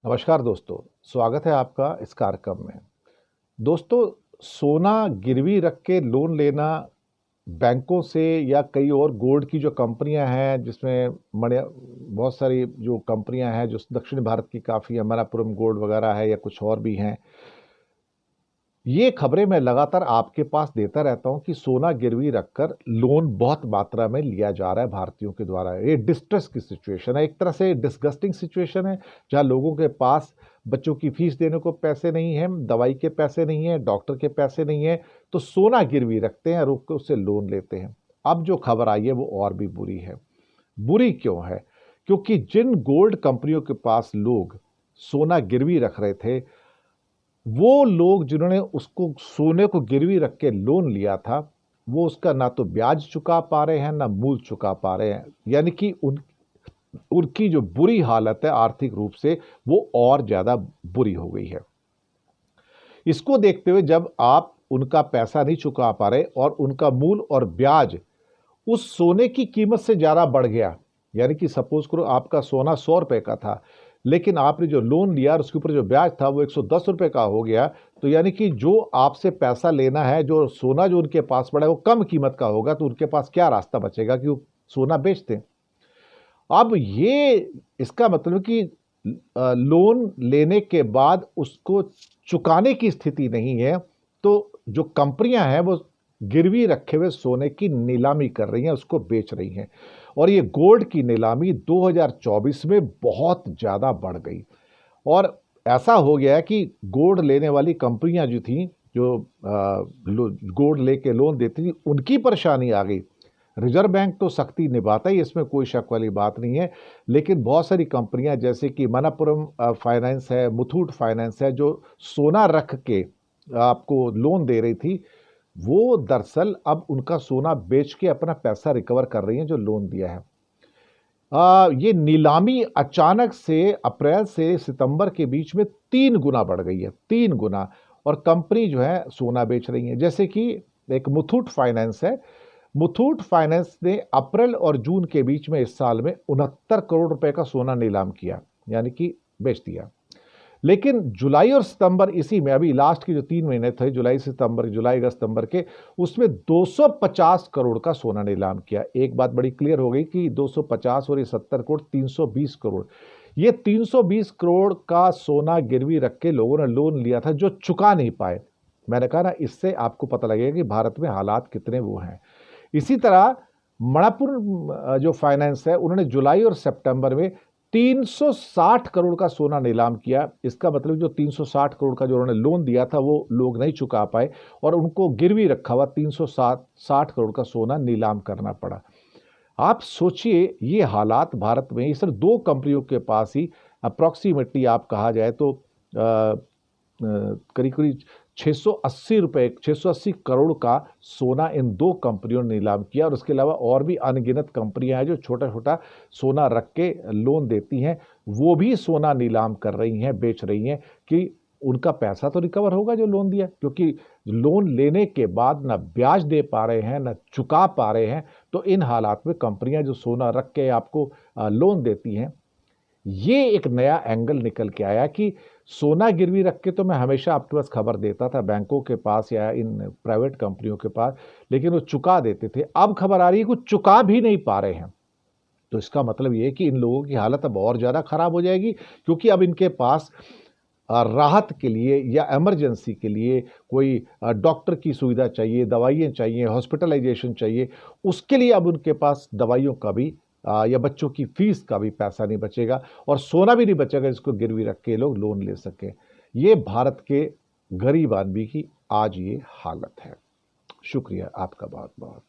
नमस्कार दोस्तों, स्वागत है आपका इस कार्यक्रम में। दोस्तों, सोना गिरवी रख के लोन लेना बैंकों से या कई और गोल्ड की जो कंपनियां हैं, जिसमें बहुत सारी जो कंपनियां हैं जो दक्षिण भारत की काफ़ी है, मणप्पुरम गोल्ड वगैरह है या कुछ और भी हैं। ये खबरें मैं लगातार आपके पास देता रहता हूं कि सोना गिरवी रखकर लोन बहुत मात्रा में लिया जा रहा है भारतीयों के द्वारा। ये डिस्ट्रेस की सिचुएशन है, एक तरह से डिस्गस्टिंग सिचुएशन है, जहां लोगों के पास बच्चों की फीस देने को पैसे नहीं है, दवाई के पैसे नहीं है, डॉक्टर के पैसे नहीं है, तो सोना गिरवी रखते हैं, रोक के उससे लोन लेते हैं। अब जो खबर आई है वो और भी बुरी है। बुरी क्यों है? क्योंकि जिन गोल्ड कंपनियों के पास लोग सोना गिरवी रख रहे थे, वो लोग जिन्होंने उसको सोने को गिरवी रख के लोन लिया था, वो उसका ना तो ब्याज चुका पा रहे हैं, ना मूल चुका पा रहे हैं। यानी कि उनकी जो बुरी हालत है आर्थिक रूप से, वो और ज्यादा बुरी हो गई है। इसको देखते हुए जब आप उनका पैसा नहीं चुका पा रहे और उनका मूल और ब्याज उस सोने की कीमत से ज्यादा बढ़ गया, यानी कि सपोज करो आपका सोना 100 रुपए का था, लेकिन आपने जो लोन लिया और उसके ऊपर जो ब्याज था वो 110 रुपए का हो गया, तो यानी कि जो आपसे पैसा लेना है, जो सोना जो उनके पास पड़ा है वो कम कीमत का होगा, तो उनके पास क्या रास्ता बचेगा कि वो सोना बेच दें। अब ये इसका मतलब कि लोन लेने के बाद उसको चुकाने की स्थिति नहीं है, तो जो कंपनियां हैं वो गिरवी रखे हुए सोने की नीलामी कर रही हैं, उसको बेच रही हैं। और ये गोल्ड की नीलामी 2024 में बहुत ज़्यादा बढ़ गई और ऐसा हो गया है कि गोल्ड लेने वाली कंपनियां जो थी, जो गोल्ड लेके लोन देती थी, उनकी परेशानी आ गई। रिजर्व बैंक तो सख्ती निभाता ही, इसमें कोई शक वाली बात नहीं है, लेकिन बहुत सारी कंपनियां जैसे कि मणप्पुरम फाइनेंस है, मुथूट फाइनेंस है, जो सोना रख के आपको लोन दे रही थी, वो दरअसल अब उनका सोना बेच के अपना पैसा रिकवर कर रही हैं जो लोन दिया है। ये नीलामी अचानक से अप्रैल से सितंबर के बीच में 3 गुना बढ़ गई है, 3 गुना। और कंपनी जो है सोना बेच रही है, जैसे कि एक मुथूट फाइनेंस है। मुथूट फाइनेंस ने अप्रैल और जून के बीच में इस साल में 69 करोड़ रुपए का सोना नीलाम किया, यानी कि बेच दिया। लेकिन जुलाई और सितंबर, इसी में अभी लास्ट के जो 3 महीने थे, जुलाई सितंबर, जुलाई अगस्त सितंबर के, उसमें 250 करोड़ का सोना नीलाम किया। एक बात बड़ी क्लियर हो गई कि 250 और ये 70 करोड़, 320 करोड़, ये 320 करोड़ का सोना गिरवी रख के लोगों ने लोन लिया था जो चुका नहीं पाए। मैंने कहा ना, इससे आपको पता लगेगा कि भारत में हालात कितने वो हैं। इसी तरह मणिपुर जो फाइनेंस है, उन्होंने जुलाई और सितंबर में 360 करोड़ का सोना नीलाम किया। इसका मतलब जो 360 करोड़ का जो उन्होंने लोन दिया था वो लोग नहीं चुका पाए और उनको गिरवी रखा हुआ 360 करोड़ का सोना नीलाम करना पड़ा। आप सोचिए, ये हालात भारत में, ये सिर्फ 2 कंपनियों के पास ही अप्रॉक्सीमेटली आप कहा जाए तो करीब करीब 680 करोड़ का सोना इन 2 कंपनियों ने नीलाम किया। और उसके अलावा और भी अनगिनत कंपनियां हैं जो छोटा छोटा सोना रख के लोन देती हैं, वो भी सोना नीलाम कर रही हैं, बेच रही हैं कि उनका पैसा तो रिकवर होगा जो लोन दिया, क्योंकि लोन लेने के बाद ना ब्याज दे पा रहे हैं, ना चुका पा रहे हैं। तो इन हालात में कंपनियां जो सोना रख के आपको लोन देती हैं, ये एक नया एंगल निकल के आया कि सोना गिरवी रख के तो मैं हमेशा आपके पास खबर देता था बैंकों के पास या इन प्राइवेट कंपनियों के पास, लेकिन वो चुका देते थे। अब खबर आ रही है कि चुका भी नहीं पा रहे हैं। तो इसका मतलब ये है कि इन लोगों की हालत अब और ज़्यादा खराब हो जाएगी, क्योंकि अब इनके पास राहत के लिए या इमरजेंसी के लिए कोई डॉक्टर की सुविधा चाहिए, दवाइयाँ चाहिए, हॉस्पिटलाइजेशन चाहिए, उसके लिए अब उनके पास दवाइयों का भी या बच्चों की फीस का भी पैसा नहीं बचेगा और सोना भी नहीं बचेगा जिसको गिरवी रख के लोग लोन ले सकें। ये भारत के गरीब आदमी की आज ये हालत है। शुक्रिया आपका बहुत बहुत।